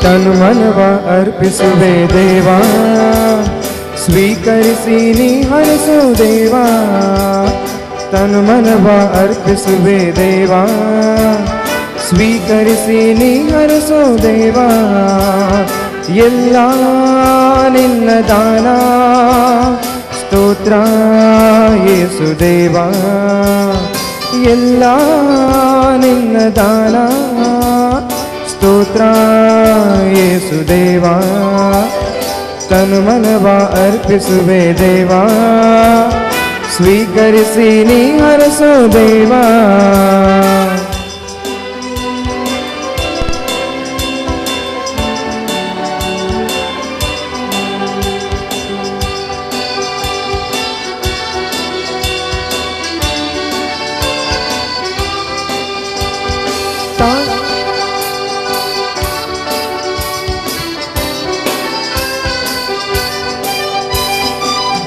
ತನು ಮನವ ಅರ್ಪಿಸುವೆ ದೇವಾ, ಸ್ವೀಕರಿಸಿ ನೀ ಹರಸು ದೇವಾ. ತನು ಮನವ ಅರ್ಪಿಸುವೆ ದೇವಾ, ಸ್ವೀಕರಿಸಿ ನೀ ಹರಸು ದೇವಾ. ಎಲ್ಲ ನಿನ್ನ ದಾನ ಸ್ತೋತ್ರ ಯೇಸುದೇವಾ, ಎಲ್ಲ ನಿನ್ನ ದಾನ ಸ್ತೋತ್ರ ಯೇಸುದೇವಾ. ತನು ಮನವ ಅರ್ಪಿಸುವೆ ದೇವಾ, ಸ್ವೀಕರಿಸಿ ನೀ ಹರಸು ದೇವಾ.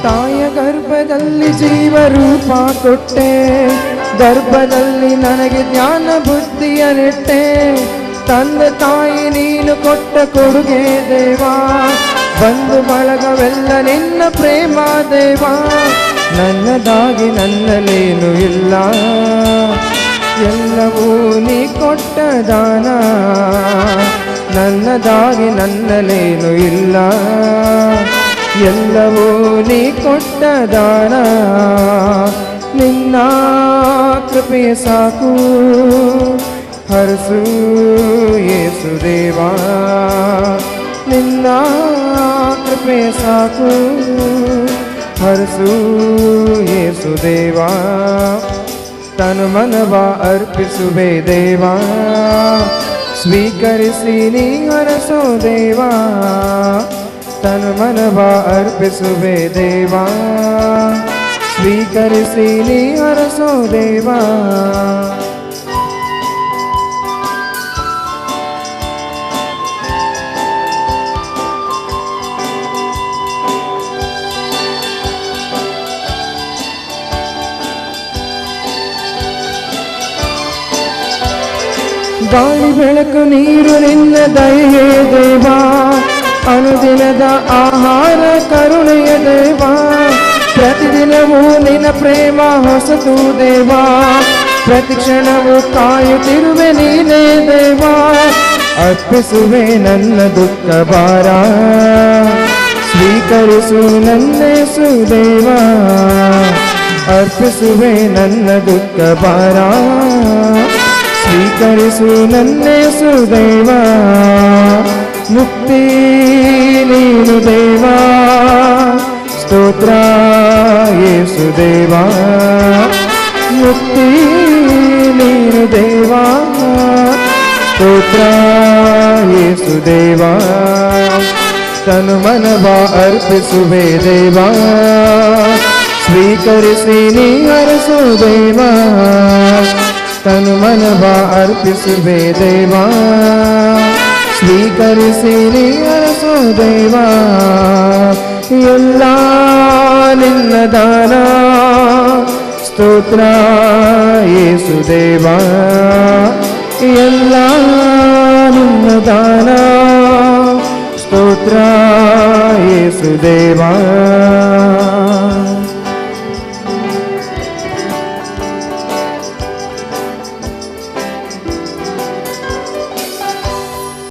ತಾಯ ಗರ್ಭದಲ್ಲಿ ಜೀವರೂಪ ಕೊಟ್ಟೆ, ಗರ್ಭದಲ್ಲಿ ನನಗೆ ಜ್ಞಾನ ಬುದ್ಧಿಯ ನೆಟ್ಟೆ. ತಂದೆ ತಾಯಿ ನೀನು ಕೊಟ್ಟ ಕೊಡುಗೆ ದೇವಾ, ಬಂಧು ಬಳಗವೆಲ್ಲ ನಿನ್ನ ಪ್ರೇಮ ದೇವಾ. ನನ್ನದಾಗಿ ನನ್ನಲ್ಲೇನು ಇಲ್ಲ, ಎಲ್ಲವೂ ನೀ ಕೊಟ್ಟ ದಾನ. ನನ್ನದಾಗಿ ನನ್ನಲ್ಲೇನು ಇಲ್ಲ, ಎಲ್ಲವೂ ನೀ ಕೊಟ್ಟ ದಾನ. ನಿನ್ನ ಕೃಪೆಯ ಸಾಕು ಹರಸು ಯೇಸುದೇವಾ, ನಿನ್ನ ಕೃಪೆಯ ಸಾಕು ಹರಸು ಯೇಸುದೇವಾ. ತನು ಮನವ ಅರ್ಪಿಸುವೆ ದೇವಾ, ಸ್ವೀಕರಿಸಿ ನೀ ಹರಸು ದೇವಾ. ತನು ಮನವ ಅರ್ಪಿಸುವೆ ದೇವಾ, ಸ್ವೀಕರಿಸಿ ನೀ ಹರಸು ದೇವಾ. ಗಾಳಿ ಬೆಳಕು ನೀರು ನಿನ್ನ ದಯೆ ದೇವಾ, ಅನುದಿನದ ಆಹಾರ ಕರುಣೆಯ ದೇವಾ. ಪ್ರತಿದಿನವೂ ನಿನ್ನ ಪ್ರೇಮ ಹೊಸತು ದೇವಾ, ಪ್ರತಿ ಕ್ಷಣವೂ ಕಾಯುತ್ತಿರುವೆ ನೀನೇ ದೇವಾ. ಅರ್ಪಿಸುವೆ ನನ್ನ ದುಃಖ ಭಾರ, ಸ್ವೀಕರಿಸು ನನ್ನೇಸು ದೇವಾ. ಅರ್ಪಿಸುವೆ ನನ್ನ ದುಃಖ ಭಾರ, ಸ್ವೀಕರಿಸು ನನ್ನೇಸು ದೇವಾ. ಮುಕ್ತಿ ನೀನು ದೇವಾ, ಸ್ತೋತ್ರ ಯೇಸುದೇವಾ. ಮುಕ್ತಿ ನೀನು ದೇವಾ, ಸ್ತೋತ್ರ ಯೇಸುದೇವಾ. ತನು ಮನವ ಅರ್ಪಿಸುವೆ ದೇವಾ, ಸ್ವೀಕರಿಸಿ ನೀ ಹರಸು ದೇವಾ. ತನು ಮನವ ಅರ್ಪಿಸುವೆ ದೇವಾ, ಸ್ವೀಕರಿಸಿ ನೀ ಹರಸು ದೇವಾ. ಎಲ್ಲ ನಿನ್ನ ದಾನ ಸ್ತೋತ್ರ ಯೇಸುದೇವಾ, ಎಲ್ಲ ನಿನ್ನ ದಾನ ಸ್ತೋತ್ರ ಯೇಸುದೇವಾ.